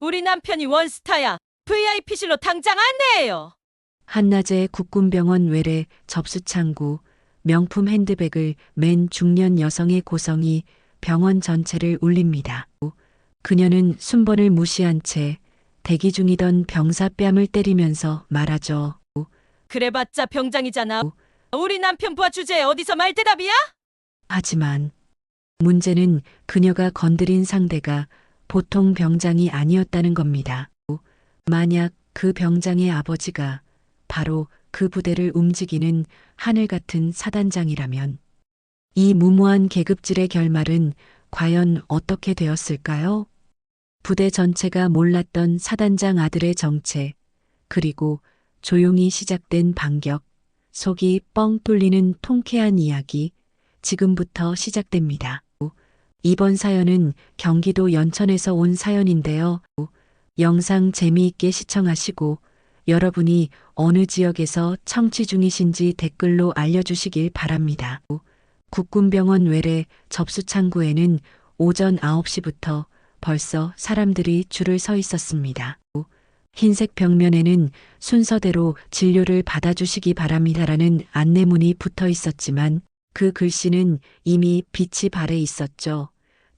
우리 남편이 원스타야. VIP실로 당장 안내해요. 한낮에 국군병원 외래 접수창구, 명품 핸드백을 맨 중년 여성의 고성이 병원 전체를 울립니다. 그녀는 순번을 무시한 채 대기 중이던 병사 뺨을 때리면서 말하죠. 그래봤자 병장이잖아. 우리 남편 부하 주제에 어디서 말대답이야? 하지만 문제는 그녀가 건드린 상대가 보통 병장이 아니었다는 겁니다. 만약 그 병장의 아버지가 바로 그 부대를 움직이는 하늘 같은 사단장이라면 이 무모한 계급질의 결말은 과연 어떻게 되었을까요? 부대 전체가 몰랐던 사단장 아들의 정체, 그리고 조용히 시작된 반격, 속이 뻥 뚫리는 통쾌한 이야기, 지금부터 시작됩니다. 이번 사연은 경기도 연천에서 온 사연인데요. 영상 재미있게 시청하시고 여러분이 어느 지역에서 청취 중이신지 댓글로 알려주시길 바랍니다. 국군병원 외래 접수창구에는 오전 9시부터 벌써 사람들이 줄을 서 있었습니다. 흰색 벽면에는 순서대로 진료를 받아주시기 바랍니다라는 안내문이 붙어 있었지만 그 글씨는 이미 빛이 발해 있었죠.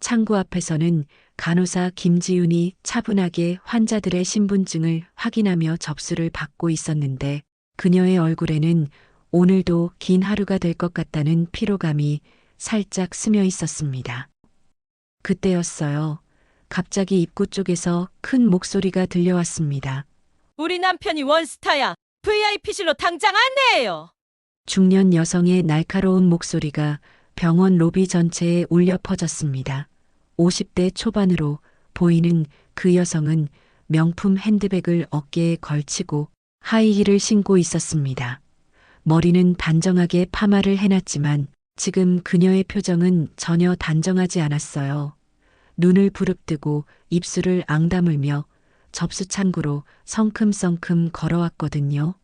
창구 앞에서는 간호사 김지윤이 차분하게 환자들의 신분증을 확인하며 접수를 받고 있었는데 그녀의 얼굴에는 오늘도 긴 하루가 될 것 같다는 피로감이 살짝 스며 있었습니다. 그때였어요. 갑자기 입구 쪽에서 큰 목소리가 들려왔습니다. 우리 남편이 원스타야. VIP실로 당장 안내해요. 중년 여성의 날카로운 목소리가 병원 로비 전체에 울려 퍼졌습니다. 50대 초반으로 보이는 그 여성은 명품 핸드백을 어깨에 걸치고 하이힐을 신고 있었습니다. 머리는 단정하게 파마를 해놨지만 지금 그녀의 표정은 전혀 단정하지 않았어요. 눈을 부릅뜨고 입술을 앙다물며 접수창구로 성큼성큼 걸어왔거든요.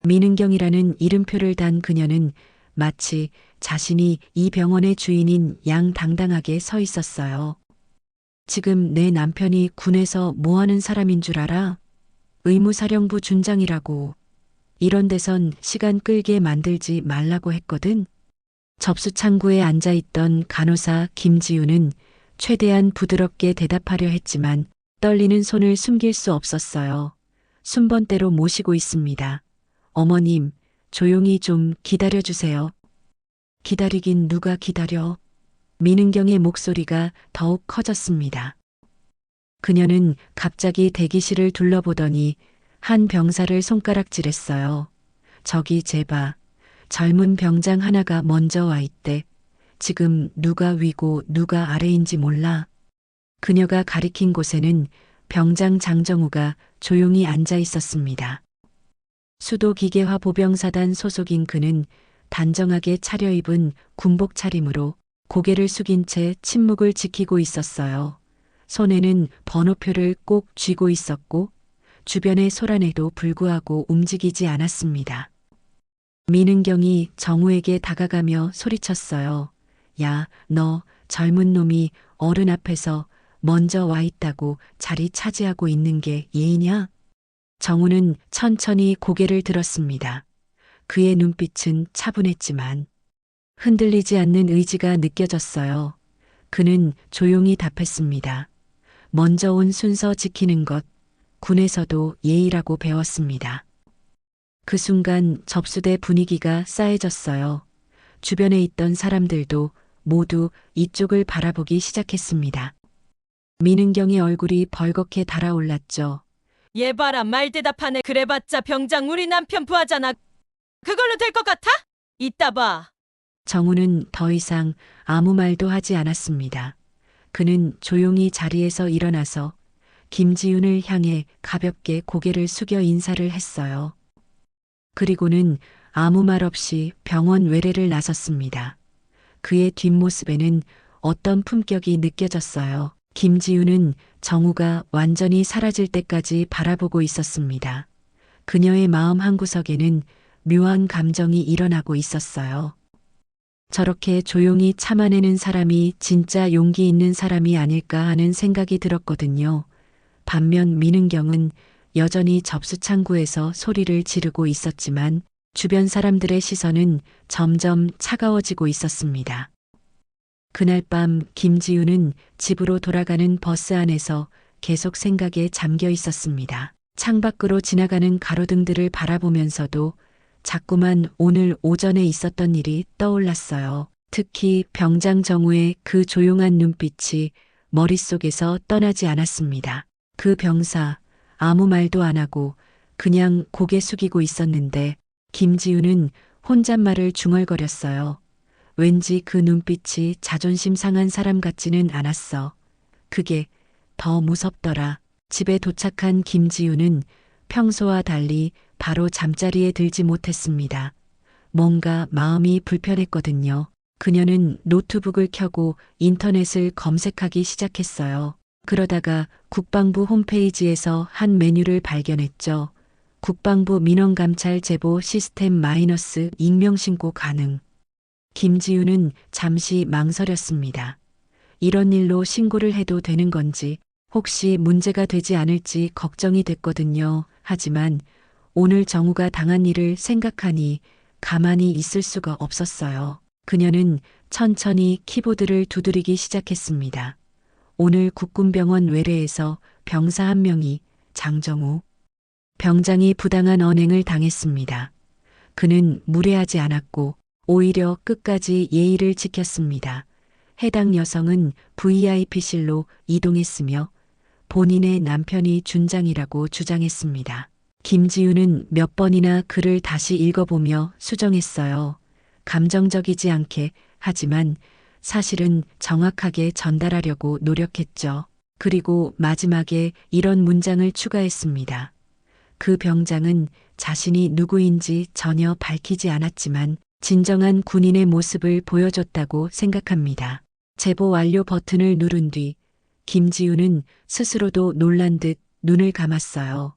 민은경이라는 이름표를 단 그녀는 마치 자신이 이 병원의 주인인 양 당당하게 서 있었어요. 지금 내 남편이 군에서 뭐 하는 사람인 줄 알아? 의무사령부 준장이라고. 이런 데선 시간 끌게 만들지 말라고 했거든. 접수창구에 앉아있던 간호사 김지우는 최대한 부드럽게 대답하려 했지만 떨리는 손을 숨길 수 없었어요. 순번대로 모시고 있습니다. 어머님, 조용히 좀 기다려주세요. 기다리긴 누가 기다려? 민은경의 목소리가 더욱 커졌습니다. 그녀는 갑자기 대기실을 둘러보더니 한 병사를 손가락질했어요. 저기 제봐. 젊은 병장 하나가 먼저 와 있대. 지금 누가 위고 누가 아래인지 몰라. 그녀가 가리킨 곳에는 병장 장정우가 조용히 앉아 있었습니다. 수도기계화 보병사단 소속인 그는 단정하게 차려입은 군복 차림으로 고개를 숙인 채 침묵을 지키고 있었어요. 손에는 번호표를 꼭 쥐고 있었고 주변의 소란에도 불구하고 움직이지 않았습니다. 민은경이 정우에게 다가가며 소리쳤어요. 야, 너 젊은 놈이 어른 앞에서 먼저 와 있다고 자리 차지하고 있는 게 예의냐? 정우는 천천히 고개를 들었습니다. 그의 눈빛은 차분했지만 흔들리지 않는 의지가 느껴졌어요. 그는 조용히 답했습니다. 먼저 온 순서 지키는 것, 군에서도 예의라고 배웠습니다. 그 순간 접수대 분위기가 싸해졌어요. 주변에 있던 사람들도 모두 이쪽을 바라보기 시작했습니다. 민은경의 얼굴이 벌겋게 달아올랐죠. 얘 봐라 말대답하네. 그래봤자 병장 우리 남편 부하잖아. 그걸로 될 것 같아? 이따 봐. 정우는 더 이상 아무 말도 하지 않았습니다. 그는 조용히 자리에서 일어나서 김지윤을 향해 가볍게 고개를 숙여 인사를 했어요. 그리고는 아무 말 없이 병원 외래를 나섰습니다. 그의 뒷모습에는 어떤 품격이 느껴졌어요. 김지윤은 정우가 완전히 사라질 때까지 바라보고 있었습니다. 그녀의 마음 한구석에는 묘한 감정이 일어나고 있었어요. 저렇게 조용히 참아내는 사람이 진짜 용기 있는 사람이 아닐까 하는 생각이 들었거든요. 반면 민은경은 여전히 접수 창구에서 소리를 지르고 있었지만 주변 사람들의 시선은 점점 차가워지고 있었습니다. 그날 밤 김지우는 집으로 돌아가는 버스 안에서 계속 생각에 잠겨 있었습니다. 창밖으로 지나가는 가로등들을 바라보면서도 자꾸만 오늘 오전에 있었던 일이 떠올랐어요. 특히 병장 정우의 그 조용한 눈빛이 머릿속에서 떠나지 않았습니다. 그 병사 아무 말도 안 하고 그냥 고개 숙이고 있었는데 김지우는 혼잣말을 중얼거렸어요. 왠지 그 눈빛이 자존심 상한 사람 같지는 않았어. 그게 더 무섭더라. 집에 도착한 김지우는 평소와 달리 바로 잠자리에 들지 못했습니다. 뭔가 마음이 불편했거든요. 그녀는 노트북을 켜고 인터넷을 검색하기 시작했어요. 그러다가 국방부 홈페이지에서 한 메뉴를 발견했죠. 국방부 민원감찰 제보 시스템 마이너스 익명신고 가능. 김지우는 잠시 망설였습니다. 이런 일로 신고를 해도 되는 건지 혹시 문제가 되지 않을지 걱정이 됐거든요. 하지만 오늘 정우가 당한 일을 생각하니 가만히 있을 수가 없었어요. 그녀는 천천히 키보드를 두드리기 시작했습니다. 오늘 국군병원 외래에서 병사 한 명이 장정우 병장이 부당한 언행을 당했습니다. 그는 무례하지 않았고 오히려 끝까지 예의를 지켰습니다. 해당 여성은 VIP실로 이동했으며 본인의 남편이 준장이라고 주장했습니다. 김지우는 몇 번이나 글을 다시 읽어보며 수정했어요. 감정적이지 않게 하지만 사실은 정확하게 전달하려고 노력했죠. 그리고 마지막에 이런 문장을 추가했습니다. 그 병장은 자신이 누구인지 전혀 밝히지 않았지만 진정한 군인의 모습을 보여줬다고 생각합니다. 제보 완료 버튼을 누른 뒤 김지우는 스스로도 놀란 듯 눈을 감았어요.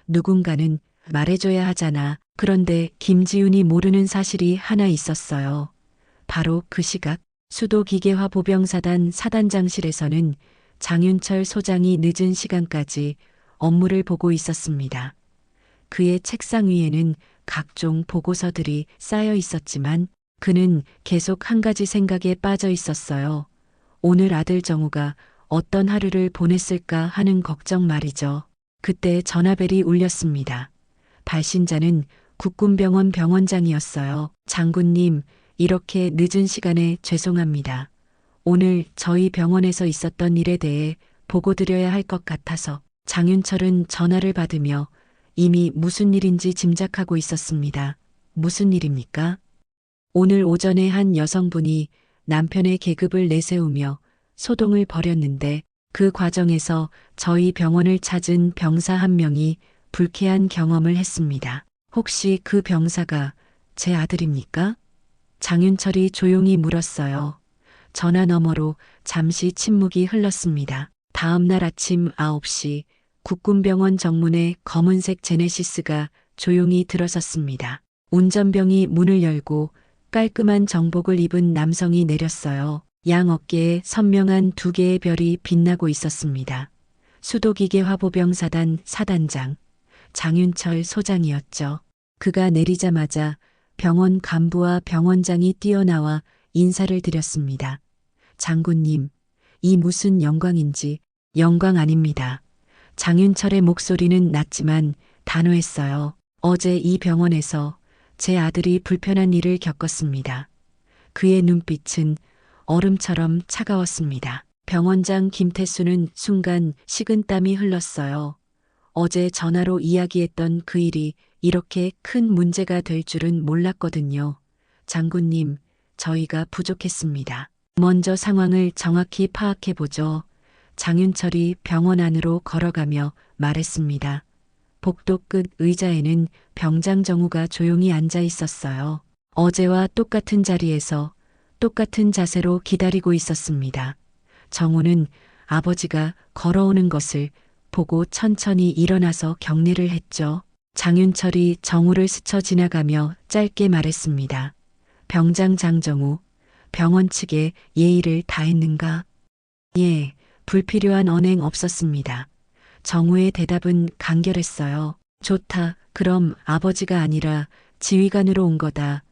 누군가는 말해줘야 하잖아. 그런데 김지훈이 모르는 사실이 하나 있었어요. 바로 그 시각 수도기계화 보병사단 사단장실에서는 장윤철 소장이 늦은 시간까지 업무를 보고 있었습니다. 그의 책상 위에는 각종 보고서들이 쌓여 있었지만 그는 계속 한 가지 생각에 빠져 있었어요. 오늘 아들 정우가 어떤 하루를 보냈을까 하는 걱정 말이죠. 그때 전화벨이 울렸습니다. 발신자는 국군병원 병원장이었어요. 장군님, 이렇게 늦은 시간에 죄송합니다. 오늘 저희 병원에서 있었던 일에 대해 보고드려야 할 것 같아서. 장윤철은 전화를 받으며 이미 무슨 일인지 짐작하고 있었습니다. 무슨 일입니까? 오늘 오전에 한 여성분이 남편의 계급을 내세우며 소동을 벌였는데 그 과정에서 저희 병원을 찾은 병사 한 명이 불쾌한 경험을 했습니다. 혹시 그 병사가 제 아들입니까? 장윤철이 조용히 물었어요. 전화 너머로 잠시 침묵이 흘렀습니다. 다음 날 아침 9시 국군병원 정문에 검은색 제네시스가 조용히 들어섰습니다. 운전병이 문을 열고 깔끔한 정복을 입은 남성이 내렸어요. 양 어깨에 선명한 두 개의 별이 빛나고 있었습니다. 수도기계화보병사단 사단장 장윤철 소장이었죠. 그가 내리자마자 병원 간부와 병원장이 뛰어나와 인사를 드렸습니다. 장군님, 이 무슨 영광인지. 영광 아닙니다. 장윤철의 목소리는 낮지만 단호했어요. 어제 이 병원에서 제 아들이 불편한 일을 겪었습니다. 그의 눈빛은 얼음처럼 차가웠습니다. 병원장 김태수는 순간 식은땀이 흘렀어요. 어제 전화로 이야기했던 그 일이 이렇게 큰 문제가 될 줄은 몰랐거든요. 장군님, 저희가 부족했습니다. 먼저 상황을 정확히 파악해보죠. 장윤철이 병원 안으로 걸어가며 말했습니다. 복도 끝 의자에는 병장 정우가 조용히 앉아 있었어요. 어제와 똑같은 자리에서 똑같은 자세로 기다리고 있었습니다. 정우는 아버지가 걸어오는 것을 보고 천천히 일어나서 경례를 했죠. 장윤철이 정우를 스쳐 지나가며 짧게 말했습니다. 병장 장정우, 병원 측에 예의를 다했는가? 예, 불필요한 언행 없었습니다. 정우의 대답은 간결했어요. 좋다. 그럼 아버지가 아니라 지휘관으로 온 거다.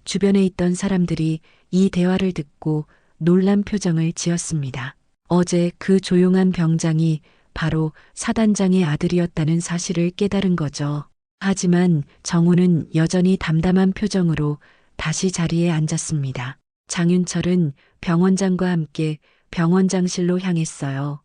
주변에 있던 사람들이 이 대화를 듣고 놀란 표정을 지었습니다. 어제 그 조용한 병장이 바로 사단장의 아들이었다는 사실을 깨달은 거죠. 하지만 정우는 여전히 담담한 표정으로 다시 자리에 앉았습니다. 장윤철은 병원장과 함께 병원장실로 향했어요.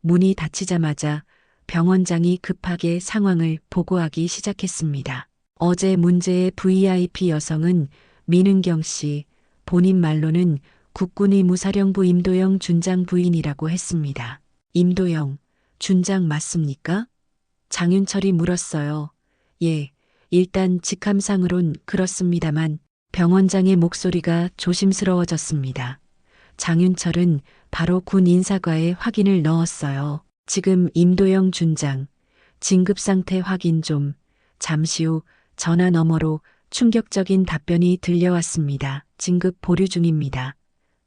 문이 닫히자마자 병원장이 급하게 상황을 보고하기 시작했습니다. 어제 문제의 VIP 여성은 민은경 씨, 본인 말로는 국군의 무사령부 임도영 준장 부인이라고 했습니다. 임도영, 준장 맞습니까? 장윤철이 물었어요. 예, 일단 직함상으론 그렇습니다만 병원장의 목소리가 조심스러워졌습니다. 장윤철은 바로 군 인사과에 확인을 넣었어요. 지금 임도영 준장, 진급상태 확인 좀. 잠시 후 전화 너머로 충격적인 답변이 들려왔습니다. 진급 보류 중입니다.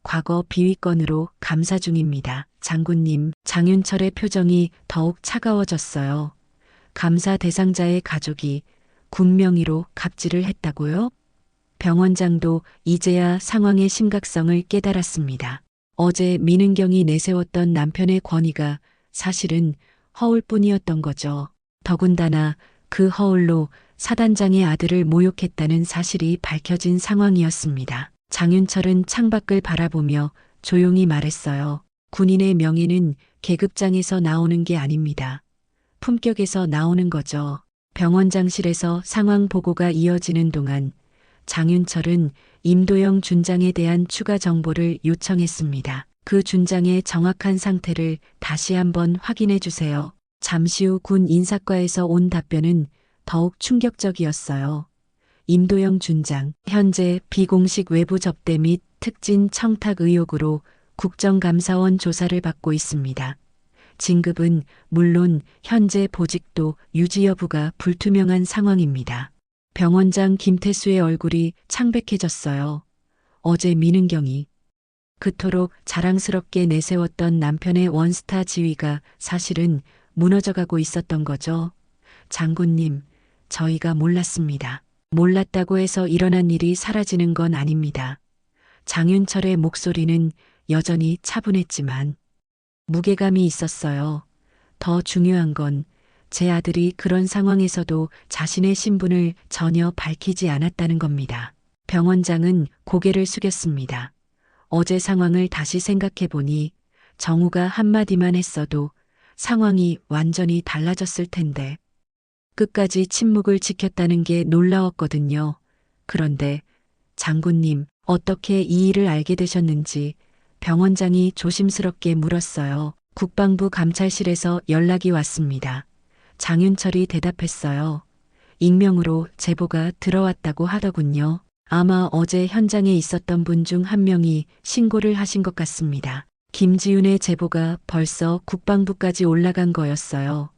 과거 비위건으로 감사 중입니다. 장군님, 장윤철의 표정이 더욱 차가워졌어요. 감사 대상자의 가족이 군 명의로 갑질을 했다고요? 병원장도 이제야 상황의 심각성을 깨달았습니다. 어제 민은경이 내세웠던 남편의 권위가 사실은 허울뿐이었던 거죠. 더군다나 그 허울로 사단장의 아들을 모욕했다는 사실이 밝혀진 상황이었습니다. 장윤철은 창밖을 바라보며 조용히 말했어요. 군인의 명예는 계급장에서 나오는 게 아닙니다. 품격에서 나오는 거죠. 병원장실에서 상황 보고가 이어지는 동안 장윤철은 임도영 준장에 대한 추가 정보를 요청했습니다. 그 준장의 정확한 상태를 다시 한번 확인해 주세요. 잠시 후 군 인사과에서 온 답변은 더욱 충격적이었어요. 임도영 준장, 현재 비공식 외부 접대 및 특진 청탁 의혹으로 국정감사원 조사를 받고 있습니다. 진급은 물론 현재 보직도 유지 여부가 불투명한 상황입니다. 병원장 김태수의 얼굴이 창백해졌어요. 어제 민은경이 그토록 자랑스럽게 내세웠던 남편의 원스타 지위가 사실은 무너져가고 있었던 거죠. 장군님, 저희가 몰랐습니다. 몰랐다고 해서 일어난 일이 사라지는 건 아닙니다. 장윤철의 목소리는 여전히 차분했지만 무게감이 있었어요. 더 중요한 건 제 아들이 그런 상황에서도 자신의 신분을 전혀 밝히지 않았다는 겁니다. 병원장은 고개를 숙였습니다. 어제 상황을 다시 생각해 보니 정우가 한마디만 했어도 상황이 완전히 달라졌을 텐데 끝까지 침묵을 지켰다는 게 놀라웠거든요. 그런데 장군님, 어떻게 이 일을 알게 되셨는지 병원장이 조심스럽게 물었어요. 국방부 감찰실에서 연락이 왔습니다. 장윤철이 대답했어요. 익명으로 제보가 들어왔다고 하더군요. 아마 어제 현장에 있었던 분 중 한 명이 신고를 하신 것 같습니다. 김지윤의 제보가 벌써 국방부까지 올라간 거였어요.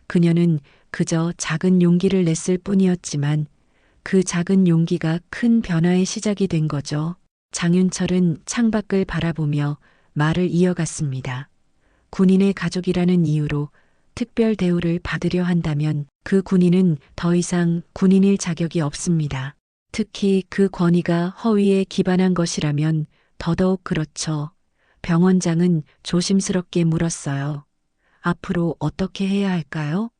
그녀는 그저 작은 용기를 냈을 뿐이었지만 그 작은 용기가 큰 변화의 시작이 된 거죠. 장윤철은 창밖을 바라보며 말을 이어갔습니다. 군인의 가족이라는 이유로 특별 대우를 받으려 한다면 그 군인은 더 이상 군인일 자격이 없습니다. 특히 그 권위가 허위에 기반한 것이라면 더더욱 그렇죠. 병원장은 조심스럽게 물었어요. 앞으로 어떻게 해야 할까요?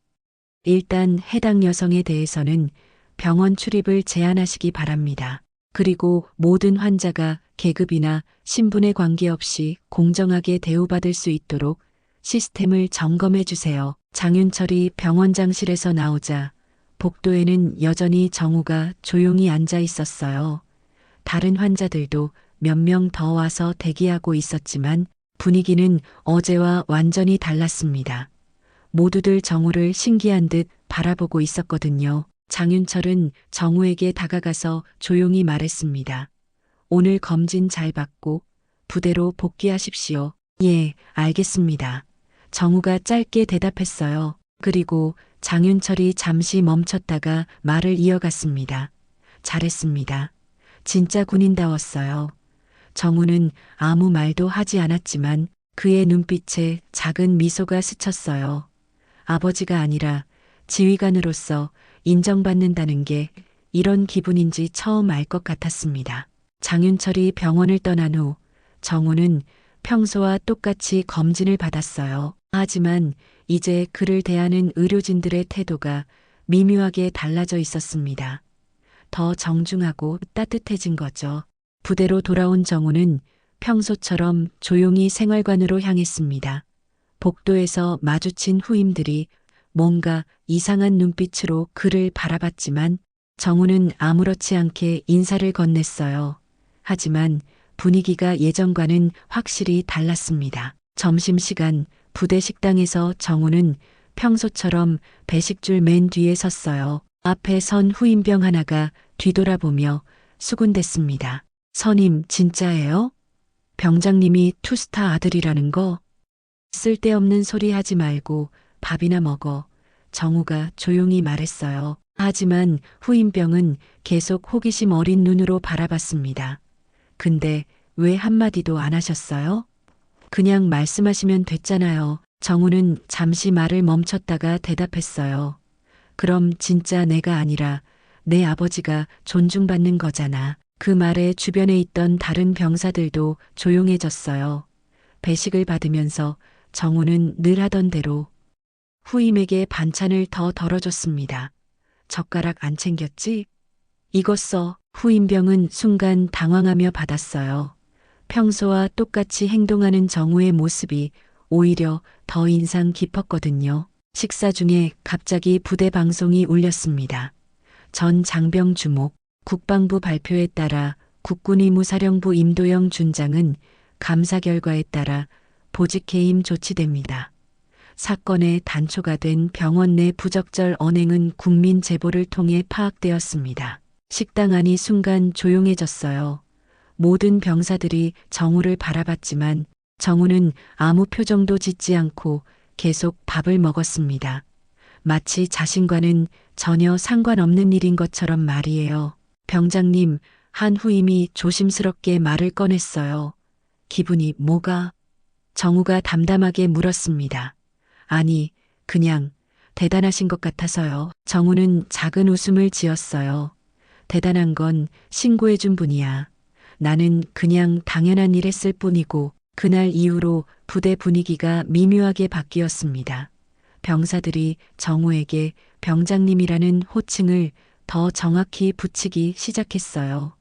일단 해당 여성에 대해서는 병원 출입을 제한하시기 바랍니다. 그리고 모든 환자가 계급이나 신분에 관계없이 공정하게 대우받을 수 있도록 시스템을 점검해 주세요. 장윤철이 병원장실에서 나오자 복도에는 여전히 정우가 조용히 앉아 있었어요. 다른 환자들도 몇 명 더 와서 대기하고 있었지만 분위기는 어제와 완전히 달랐습니다. 모두들 정우를 신기한 듯 바라보고 있었거든요. 장윤철은 정우에게 다가가서 조용히 말했습니다. 오늘 검진 잘 받고 부대로 복귀하십시오. 예, 알겠습니다. 정우가 짧게 대답했어요. 그리고 장윤철이 잠시 멈췄다가 말을 이어갔습니다. 잘했습니다. 진짜 군인다웠어요. 정우는 아무 말도 하지 않았지만 그의 눈빛에 작은 미소가 스쳤어요. 아버지가 아니라 지휘관으로서 인정받는다는 게 이런 기분인지 처음 알 것 같았습니다. 장윤철이 병원을 떠난 후 정우는 평소와 똑같이 검진을 받았어요. 하지만 이제 그를 대하는 의료진들의 태도가 미묘하게 달라져 있었습니다. 더 정중하고 따뜻해진 거죠. 부대로 돌아온 정우는 평소처럼 조용히 생활관으로 향했습니다. 복도에서 마주친 후임들이 뭔가 이상한 눈빛으로 그를 바라봤지만 정우는 아무렇지 않게 인사를 건넸어요. 하지만 분위기가 예전과는 확실히 달랐습니다. 점심시간 부대 식당에서 정우는 평소처럼 배식줄 맨 뒤에 섰어요. 앞에 선 후임병 하나가 뒤돌아보며 수군댔습니다. 선임 진짜예요? 병장님이 투스타 아들이라는 거? 쓸데없는 소리 하지 말고 밥이나 먹어. 정우가 조용히 말했어요. 하지만 후임병은 계속 호기심 어린 눈으로 바라봤습니다. 근데 왜 한마디도 안 하셨어요? 그냥 말씀하시면 됐잖아요. 정우는 잠시 말을 멈췄다가 대답했어요. 그럼 진짜 내가 아니라 내 아버지가 존중받는 거잖아. 그 말에 주변에 있던 다른 병사들도 조용해졌어요. 배식을 받으면서 정우는 늘 하던 대로 후임에게 반찬을 더 덜어줬습니다. 젓가락 안 챙겼지? 이것 써. 후임병은 순간 당황하며 받았어요. 평소와 똑같이 행동하는 정우의 모습이 오히려 더 인상 깊었거든요. 식사 중에 갑자기 부대 방송이 울렸습니다. 전 장병 주목, 국방부 발표에 따라 국군의무사령부 임도영 준장은 감사 결과에 따라 보직 해임 조치됩니다. 사건의 단초가 된 병원 내 부적절 언행은 국민 제보를 통해 파악되었습니다. 식당 안이 순간 조용해졌어요. 모든 병사들이 정우를 바라봤지만 정우는 아무 표정도 짓지 않고 계속 밥을 먹었습니다. 마치 자신과는 전혀 상관없는 일인 것처럼 말이에요. 병장님, 한 후임이 조심스럽게 말을 꺼냈어요. 기분이 뭐가? 정우가 담담하게 물었습니다. 아니, 그냥 대단하신 것 같아서요. 정우는 작은 웃음을 지었어요. 대단한 건 신고해준 분이야. 나는 그냥 당연한 일 했을 뿐이고 그날 이후로 부대 분위기가 미묘하게 바뀌었습니다. 병사들이 정우에게 병장님이라는 호칭을 더 정확히 붙이기 시작했어요.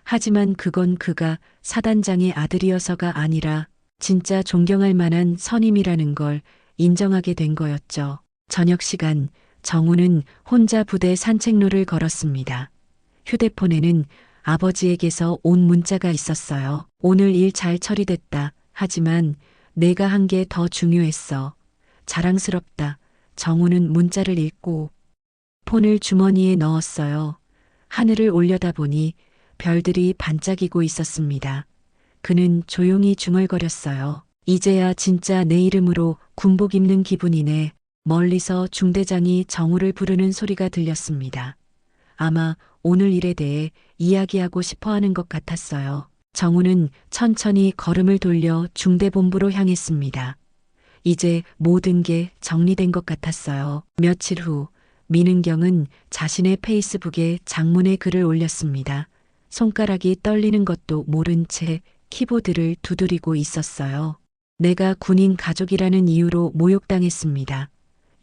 하지만 그건 그가 사단장의 아들이어서가 아니라 진짜 존경할 만한 선임이라는 걸 인정하게 된 거였죠. 저녁 시간 정우는 혼자 부대 산책로를 걸었습니다. 휴대폰에는 아버지에게서 온 문자가 있었어요. 오늘 일 잘 처리됐다. 하지만 내가 한 게 더 중요했어. 자랑스럽다. 정우는 문자를 읽고 폰을 주머니에 넣었어요. 하늘을 올려다보니 별들이 반짝이고 있었습니다. 그는 조용히 중얼거렸어요. 이제야 진짜 내 이름으로 군복 입는 기분이네. 멀리서 중대장이 정우를 부르는 소리가 들렸습니다. 아마 오늘 일에 대해 이야기하고 싶어 하는 것 같았어요. 정우는 천천히 걸음을 돌려 중대본부로 향했습니다. 이제 모든 게 정리된 것 같았어요. 며칠 후 민은경은 자신의 페이스북에 장문의 글을 올렸습니다. 손가락이 떨리는 것도 모른 채 키보드를 두드리고 있었어요. 내가 군인 가족이라는 이유로 모욕당했습니다.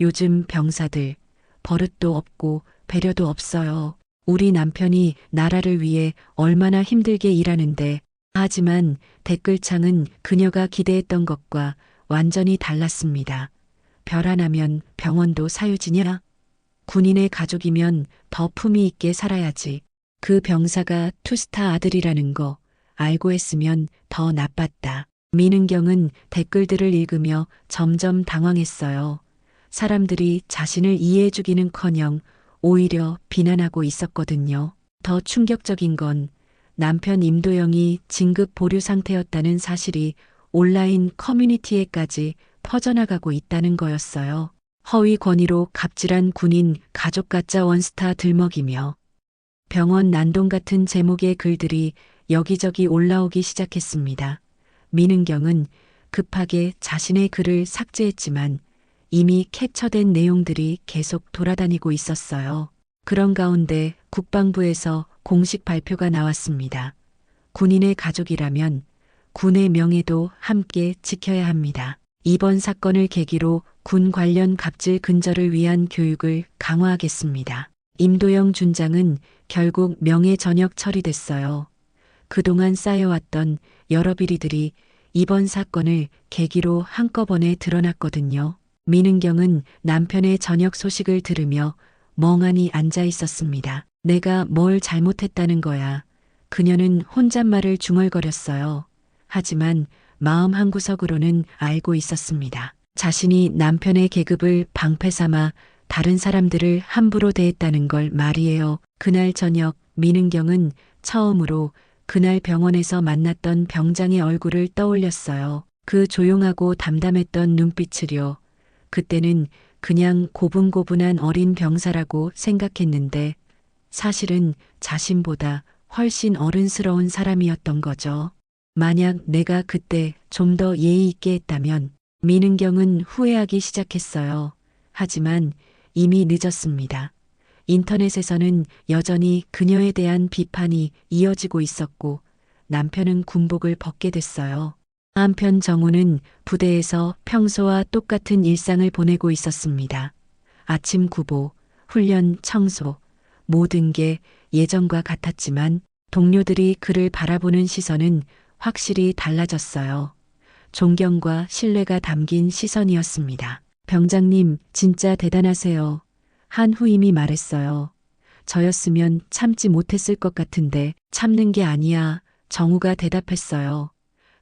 요즘 병사들 버릇도 없고 배려도 없어요. 우리 남편이 나라를 위해 얼마나 힘들게 일하는데 하지만 댓글창은 그녀가 기대했던 것과 완전히 달랐습니다. 별 하나면 병원도 사유지냐? 군인의 가족이면 더 품위 있게 살아야지. 그 병사가 투스타 아들이라는 거 알고 했으면 더 나빴다. 민은경은 댓글들을 읽으며 점점 당황했어요. 사람들이 자신을 이해해주기는커녕 오히려 비난하고 있었거든요. 더 충격적인 건 남편 임도영이 진급 보류 상태였다는 사실이 온라인 커뮤니티에까지 퍼져나가고 있다는 거였어요. 허위 권위로 갑질한 군인 가족 가짜 원스타 들먹이며 병원 난동 같은 제목의 글들이 여기저기 올라오기 시작했습니다. 민은경은 급하게 자신의 글을 삭제했지만 이미 캡처된 내용들이 계속 돌아다니고 있었어요. 그런 가운데 국방부에서 공식 발표가 나왔습니다. 군인의 가족이라면 군의 명예도 함께 지켜야 합니다. 이번 사건을 계기로 군 관련 갑질 근절을 위한 교육을 강화하겠습니다. 임도영 준장은 결국 명예 전역 처리됐어요. 그동안 쌓여왔던 여러 비리들이 이번 사건을 계기로 한꺼번에 드러났거든요. 민은경은 남편의 전역 소식을 들으며 멍하니 앉아 있었습니다. 내가 뭘 잘못했다는 거야. 그녀는 혼잣말을 중얼거렸어요. 하지만 마음 한구석으로는 알고 있었습니다. 자신이 남편의 계급을 방패 삼아 다른 사람들을 함부로 대했다는 걸 말이에요. 그날 저녁 민은경은 처음으로 그날 병원에서 만났던 병장의 얼굴을 떠올렸어요. 그 조용하고 담담했던 눈빛을요. 그때는 그냥 고분고분한 어린 병사라고 생각했는데 사실은 자신보다 훨씬 어른스러운 사람이었던 거죠. 만약 내가 그때 좀 더 예의 있게 했다면 민은경은 후회하기 시작했어요. 하지만 이미 늦었습니다. 인터넷에서는 여전히 그녀에 대한 비판이 이어지고 있었고 남편은 군복을 벗게 됐어요. 한편 정우는 부대에서 평소와 똑같은 일상을 보내고 있었습니다. 아침 구보, 훈련, 청소, 모든 게 예전과 같았지만 동료들이 그를 바라보는 시선은 확실히 달라졌어요. 존경과 신뢰가 담긴 시선이었습니다. 병장님, 진짜 대단하세요. 한 후임이 말했어요. 저였으면 참지 못했을 것 같은데 참는 게 아니야. 정우가 대답했어요.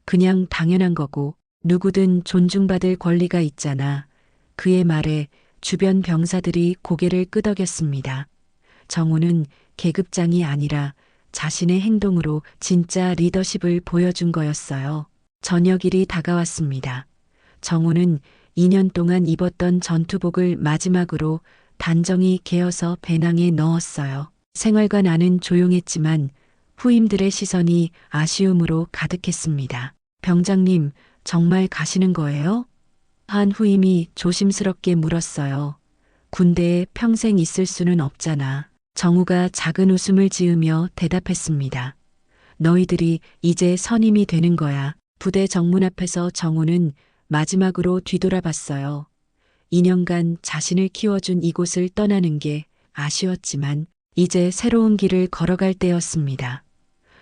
그냥 당연한 거고 누구든 존중받을 권리가 있잖아. 그의 말에 주변 병사들이 고개를 끄덕였습니다. 정우는 계급장이 아니라 자신의 행동으로 진짜 리더십을 보여준 거였어요. 저녁일이 다가왔습니다. 정우는 2년 동안 입었던 전투복을 마지막으로 단정히 개어서 배낭에 넣었어요. 생활관 안은 조용했지만 후임들의 시선이 아쉬움으로 가득했습니다. 병장님, 정말 가시는 거예요? 한 후임이 조심스럽게 물었어요. 군대에 평생 있을 수는 없잖아. 정우가 작은 웃음을 지으며 대답했습니다. 너희들이 이제 선임이 되는 거야. 부대 정문 앞에서 정우는 마지막으로 뒤돌아봤어요. 2년간 자신을 키워준 이곳을 떠나는 게 아쉬웠지만 이제 새로운 길을 걸어갈 때였습니다.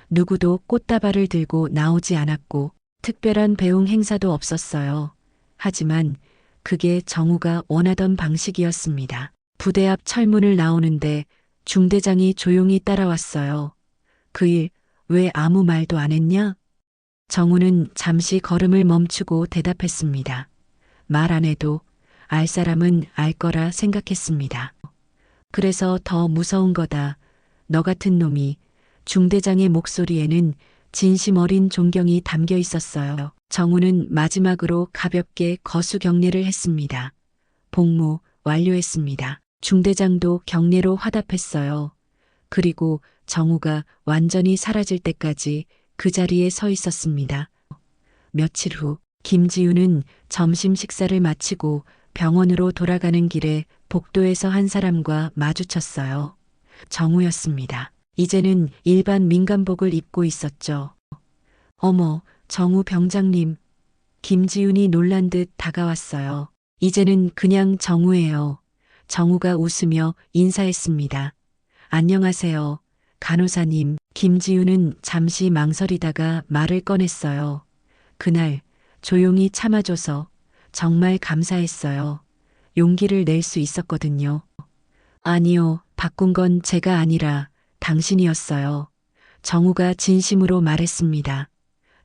누구도 꽃다발을 들고 나오지 않았고 특별한 배웅 행사도 없었어요. 하지만 그게 정우가 원하던 방식이었습니다. 부대 앞 철문을 나오는데 중대장이 조용히 따라왔어요. 그 일 왜 아무 말도 안 했냐? 정우는 잠시 걸음을 멈추고 대답했습니다. 말 안 해도 알 사람은 알 거라 생각했습니다. 그래서 더 무서운 거다. 너 같은 놈이. 중대장의 목소리에는 진심 어린 존경이 담겨 있었어요. 정우는 마지막으로 가볍게 거수 경례를 했습니다. 복무 완료했습니다. 중대장도 경례로 화답했어요. 그리고 정우가 완전히 사라질 때까지 그 자리에 서 있었습니다. 며칠 후 김지우는 점심 식사를 마치고 병원으로 돌아가는 길에 복도에서 한 사람과 마주쳤어요. 정우였습니다. 이제는 일반 민간복을 입고 있었죠. 어머, 정우 병장님. 김지훈이 놀란 듯 다가왔어요. 이제는 그냥 정우예요. 정우가 웃으며 인사했습니다. 안녕하세요. 간호사님. 김지훈은 잠시 망설이다가 말을 꺼냈어요. 그날 조용히 참아줘서 정말 감사했어요. 용기를 낼 수 있었거든요. 아니요, 바꾼 건 제가 아니라 당신이었어요. 정우가 진심으로 말했습니다.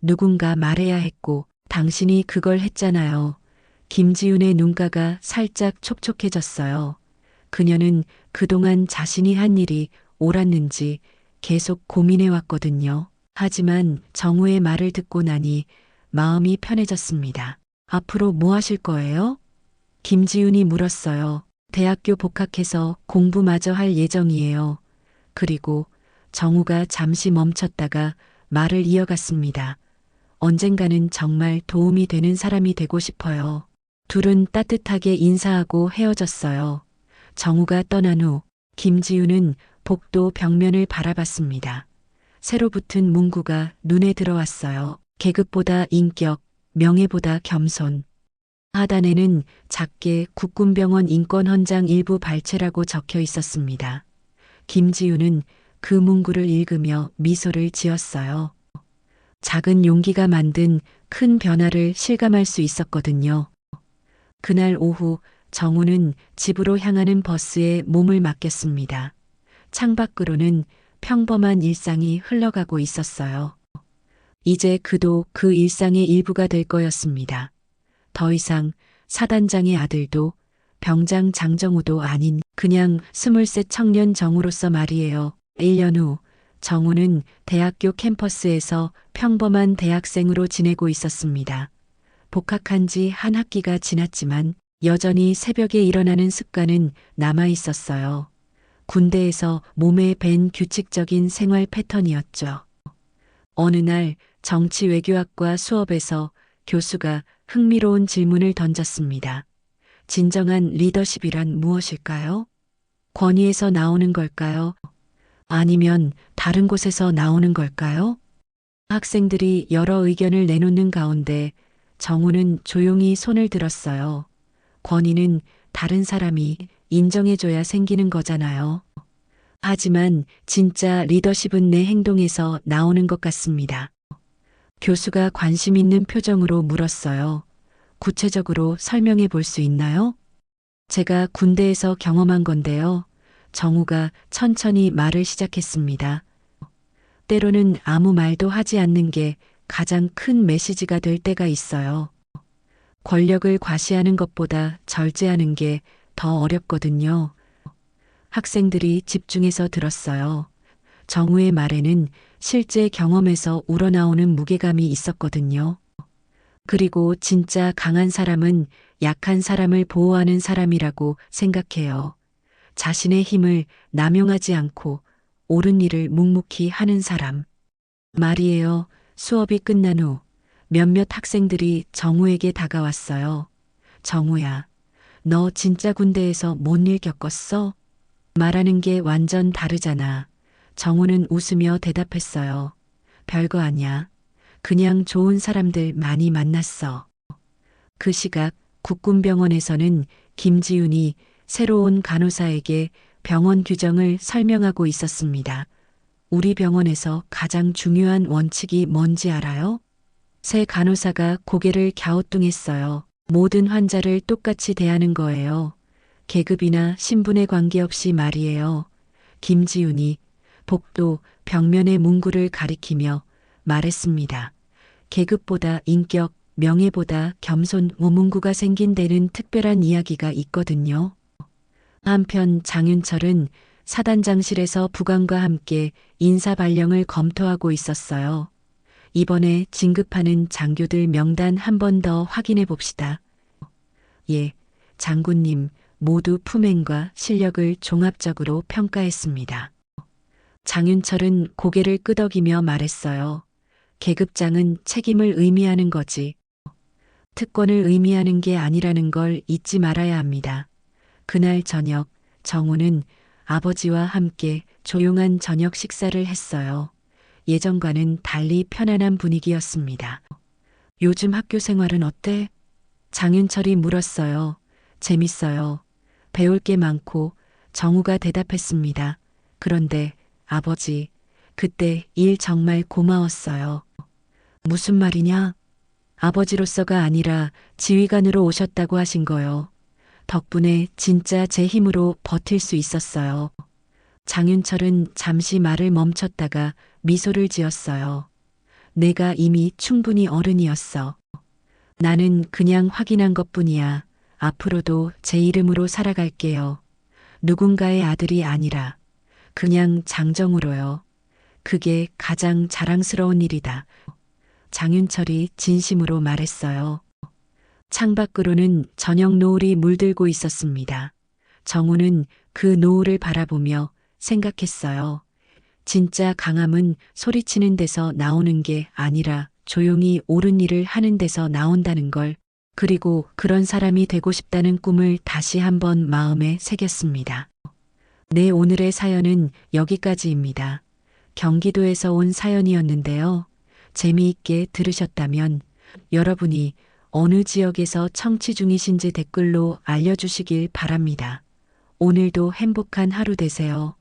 누군가 말해야 했고 당신이 그걸 했잖아요. 김지훈의 눈가가 살짝 촉촉해졌어요. 그녀는 그동안 자신이 한 일이 옳았는지 계속 고민해왔거든요. 하지만 정우의 말을 듣고 나니 마음이 편해졌습니다. 앞으로 뭐 하실 거예요? 김지훈이 물었어요. 대학교 복학해서 공부마저 할 예정이에요. 그리고 정우가 잠시 멈췄다가 말을 이어갔습니다. 언젠가는 정말 도움이 되는 사람이 되고 싶어요. 둘은 따뜻하게 인사하고 헤어졌어요. 정우가 떠난 후 김지우는 복도 벽면을 바라봤습니다. 새로 붙은 문구가 눈에 들어왔어요. 계급보다 인격, 명예보다 겸손. 하단에는 작게 국군병원 인권헌장 일부 발췌라고 적혀 있었습니다. 김지우는 그 문구를 읽으며 미소를 지었어요. 작은 용기가 만든 큰 변화를 실감할 수 있었거든요. 그날 오후 정우는 집으로 향하는 버스에 몸을 맡겼습니다. 창밖으로는 평범한 일상이 흘러가고 있었어요. 이제 그도 그 일상의 일부가 될 거였습니다. 더 이상 사단장의 아들도 병장 장정우도 아닌 그냥 23 청년 정우로서 말이에요. 1년 후 정우는 대학교 캠퍼스에서 평범한 대학생으로 지내고 있었습니다. 복학한 지 한 학기가 지났지만 여전히 새벽에 일어나는 습관은 남아 있었어요. 군대에서 몸에 밴 규칙적인 생활 패턴이었죠. 어느 날 정치 외교학과 수업에서 교수가 흥미로운 질문을 던졌습니다. 진정한 리더십이란 무엇일까요? 권위에서 나오는 걸까요? 아니면 다른 곳에서 나오는 걸까요? 학생들이 여러 의견을 내놓는 가운데 정우는 조용히 손을 들었어요. 권위는 다른 사람이 인정해줘야 생기는 거잖아요. 하지만 진짜 리더십은 내 행동에서 나오는 것 같습니다. 교수가 관심 있는 표정으로 물었어요. 구체적으로 설명해 볼 수 있나요? 제가 군대에서 경험한 건데요. 정우가 천천히 말을 시작했습니다. 때로는 아무 말도 하지 않는 게 가장 큰 메시지가 될 때가 있어요. 권력을 과시하는 것보다 절제하는 게 더 어렵거든요. 학생들이 집중해서 들었어요. 정우의 말에는 실제 경험에서 우러나오는 무게감이 있었거든요. 그리고 진짜 강한 사람은 약한 사람을 보호하는 사람이라고 생각해요. 자신의 힘을 남용하지 않고 옳은 일을 묵묵히 하는 사람. 말이에요. 수업이 끝난 후 몇몇 학생들이 정우에게 다가왔어요. 정우야, 너 진짜 군대에서 뭔 일 겪었어? 말하는 게 완전 다르잖아. 정우는 웃으며 대답했어요. 별거 아니야. 그냥 좋은 사람들 많이 만났어. 그 시각 국군병원에서는 김지훈이 새로운 간호사에게 병원 규정을 설명하고 있었습니다. 우리 병원에서 가장 중요한 원칙이 뭔지 알아요? 새 간호사가 고개를 갸우뚱했어요. 모든 환자를 똑같이 대하는 거예요. 계급이나 신분에 관계없이 말이에요. 김지훈이 복도 벽면의 문구를 가리키며 말했습니다. 계급보다 인격, 명예보다 겸손 문구가 생긴 데는 특별한 이야기가 있거든요. 한편 장윤철은 사단장실에서 부관과 함께 인사 발령을 검토하고 있었어요. 이번에 진급하는 장교들 명단 한 번 더 확인해 봅시다. 예, 장군님 모두 품행과 실력을 종합적으로 평가했습니다. 장윤철은 고개를 끄덕이며 말했어요. 계급장은 책임을 의미하는 거지. 특권을 의미하는 게 아니라는 걸 잊지 말아야 합니다. 그날 저녁 정우는 아버지와 함께 조용한 저녁 식사를 했어요. 예전과는 달리 편안한 분위기였습니다. 요즘 학교 생활은 어때? 장윤철이 물었어요. 재밌어요. 배울 게 많고 정우가 대답했습니다. 그런데 아버지, 그때 일 정말 고마웠어요. 무슨 말이냐? 아버지로서가 아니라 지휘관으로 오셨다고 하신 거요. 덕분에 진짜 제 힘으로 버틸 수 있었어요. 장윤철은 잠시 말을 멈췄다가 미소를 지었어요. 내가 이미 충분히 어른이었어. 나는 그냥 확인한 것뿐이야. 앞으로도 제 이름으로 살아갈게요. 누군가의 아들이 아니라 그냥 장정으로요. 그게 가장 자랑스러운 일이다. 장윤철이 진심으로 말했어요. 창밖으로는 저녁 노을이 물들고 있었습니다. 정우는 그 노을을 바라보며 생각했어요. 진짜 강함은 소리치는 데서 나오는 게 아니라 조용히 옳은 일을 하는 데서 나온다는 걸. 그리고 그런 사람이 되고 싶다는 꿈을 다시 한번 마음에 새겼습니다. 네, 오늘의 사연은 여기까지입니다. 경기도에서 온 사연이었는데요. 재미있게 들으셨다면 여러분이 어느 지역에서 청취 중이신지 댓글로 알려주시길 바랍니다. 오늘도 행복한 하루 되세요.